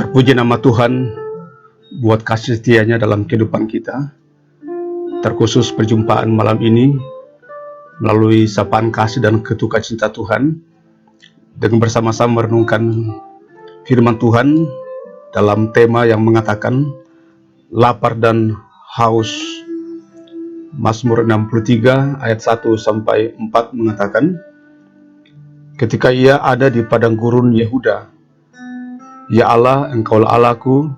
Terpuji nama Tuhan buat kasih setianya dalam kehidupan kita. Terkhusus perjumpaan malam ini melalui sapaan kasih dan ketukar cinta Tuhan, dengan bersama-sama merenungkan firman Tuhan dalam tema yang mengatakan lapar dan haus. Mazmur 63 ayat 1 sampai 4 mengatakan, ketika ia ada di padang gurun Yehuda, ya Allah, Engkaulah Allahku,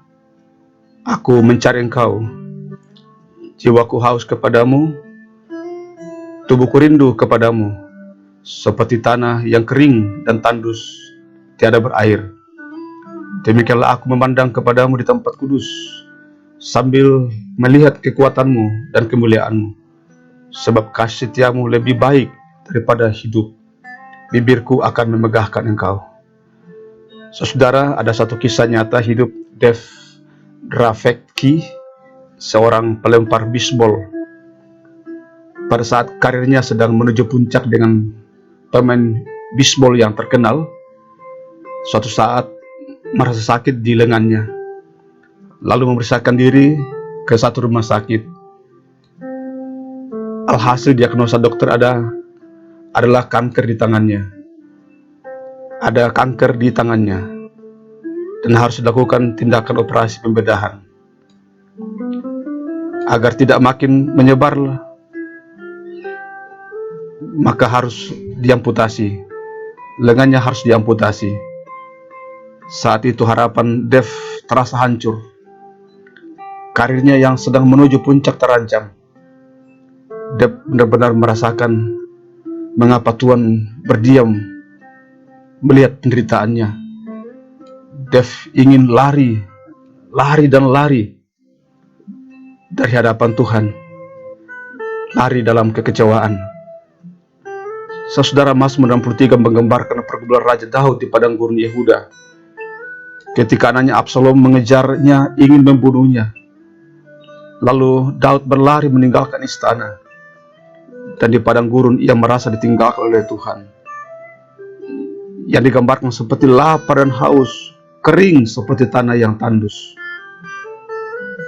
aku mencari Engkau. Jiwaku haus kepadamu, tubuhku rindu kepadamu, seperti tanah yang kering dan tandus, tiada berair. Demikianlah aku memandang kepadamu di tempat kudus, sambil melihat kekuatanmu dan kemuliaanmu, sebab kasih setiamu lebih baik daripada hidup. Bibirku akan memegahkan Engkau. Saudara, ada satu kisah nyata hidup Dave Rafecki, seorang pelempar bisbol. Pada saat karirnya sedang menuju puncak dengan pemain bisbol yang terkenal, suatu saat merasa sakit di lengannya, lalu memeriksakan diri ke satu rumah sakit. Alhasil diagnosa dokter adalah kanker di tangannya. Ada kanker di tangannya dan harus dilakukan tindakan operasi pembedahan. Agar tidak makin menyebar, maka harus diamputasi. Lengannya harus diamputasi. Saat itu harapan Dave terasa hancur. Karirnya yang sedang menuju puncak terancam. Dave benar-benar merasakan mengapa Tuhan berdiam melihat penderitaannya. Dave ingin lari dari hadapan Tuhan, lari dalam kekecewaan. Saudara, Mazmur 63 menggambarkan pergumulan Raja Daud di padang gurun Yehuda. Ketika anaknya Absalom mengejarnya, ingin membunuhnya, lalu Daud berlari meninggalkan istana, dan di padang gurun ia merasa ditinggalkan oleh Tuhan. Yang digambarkan seperti lapar dan haus, kering seperti tanah yang tandus.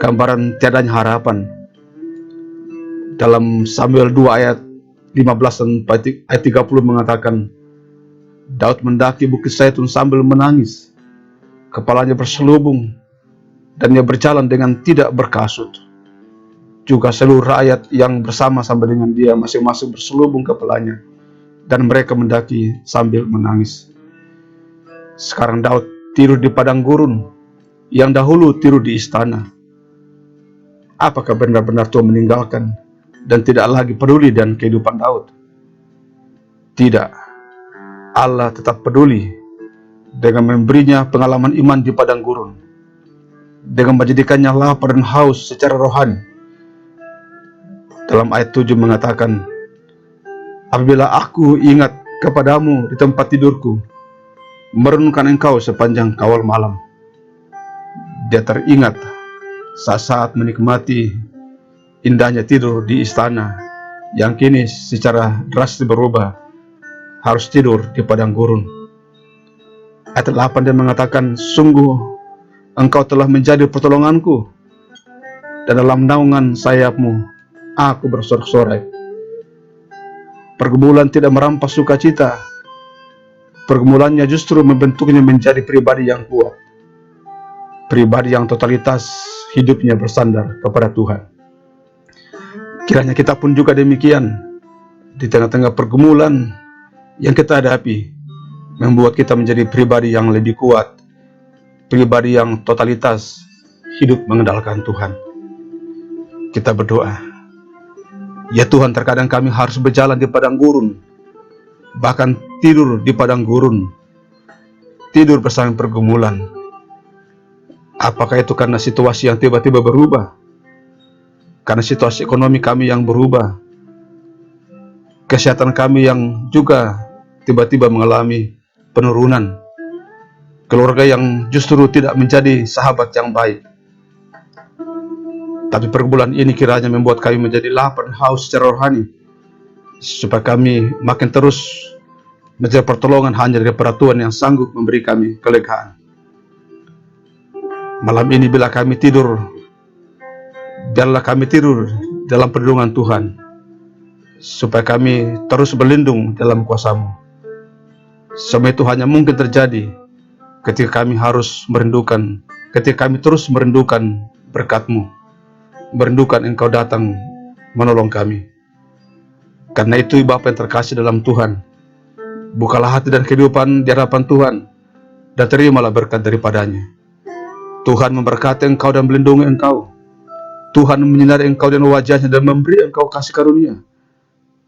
Gambaran tiadanya harapan. Dalam Samuel 2 ayat 15 dan ayat 30 mengatakan, Daud mendaki bukit Zaitun sambil menangis. Kepalanya berselubung dan ia berjalan dengan tidak berkasut. Juga seluruh rakyat yang bersama-sama dengan dia masing-masing berselubung kepalanya, dan mereka mendaki sambil menangis. Sekarang Daud tidur di padang gurun, yang dahulu tidur di istana. Apakah benar-benar Tuhan meninggalkan dan tidak lagi peduli dengan kehidupan Daud? Tidak. Allah tetap peduli dengan memberinya pengalaman iman di padang gurun, dengan menjadikannya lapar dan haus secara rohani. Dalam ayat 7 mengatakan, apabila aku ingat kepadamu di tempat tidurku, merenungkan Engkau sepanjang kawal malam. Dia teringat saat menikmati indahnya tidur di istana, yang kini secara drastis berubah, harus tidur di padang gurun. Ayat 8 dia mengatakan, sungguh Engkau telah menjadi pertolonganku, dan dalam naungan sayapmu aku bersorak-sorai. Pergumulan tidak merampas sukacita. Pergumulannya justru membentuknya menjadi pribadi yang kuat, pribadi yang totalitas hidupnya bersandar kepada Tuhan. Kiranya kita pun juga demikian. Di tengah-tengah pergumulan yang kita hadapi, membuat kita menjadi pribadi yang lebih kuat, pribadi yang totalitas hidup mengandalkan Tuhan. Kita berdoa. Ya Tuhan, terkadang kami harus berjalan di padang gurun, bahkan tidur di padang gurun, tidur bersama pergumulan. Apakah itu karena situasi yang tiba-tiba berubah? Karena situasi ekonomi kami yang berubah? Kesehatan kami yang juga tiba-tiba mengalami penurunan? Keluarga yang justru tidak menjadi sahabat yang baik? Tapi pergumulan ini kiranya membuat kami menjadi lapar dan haus secara rohani, supaya kami makin terus mencari pertolongan hanya daripada Tuhan yang sanggup memberi kami kelegaan. Malam ini bila kami tidur, biarlah kami tidur dalam perlindungan Tuhan, supaya kami terus berlindung dalam kuasa-Mu. Semua itu hanya mungkin terjadi ketika kami harus merindukan, ketika kami terus merindukan berkat-Mu, merindukan Engkau datang menolong kami. Karena itu Bapa yang terkasih dalam Tuhan, bukalah hati dan kehidupan di hadapan Tuhan, dan terimalah berkat daripadanya. Tuhan memberkati engkau dan melindungi engkau. Tuhan menyinari engkau dengan wajahnya dan memberi engkau kasih karunia.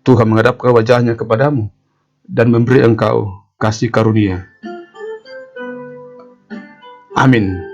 Tuhan menghadapkan wajahnya kepadamu dan memberi engkau kasih karunia. Amin.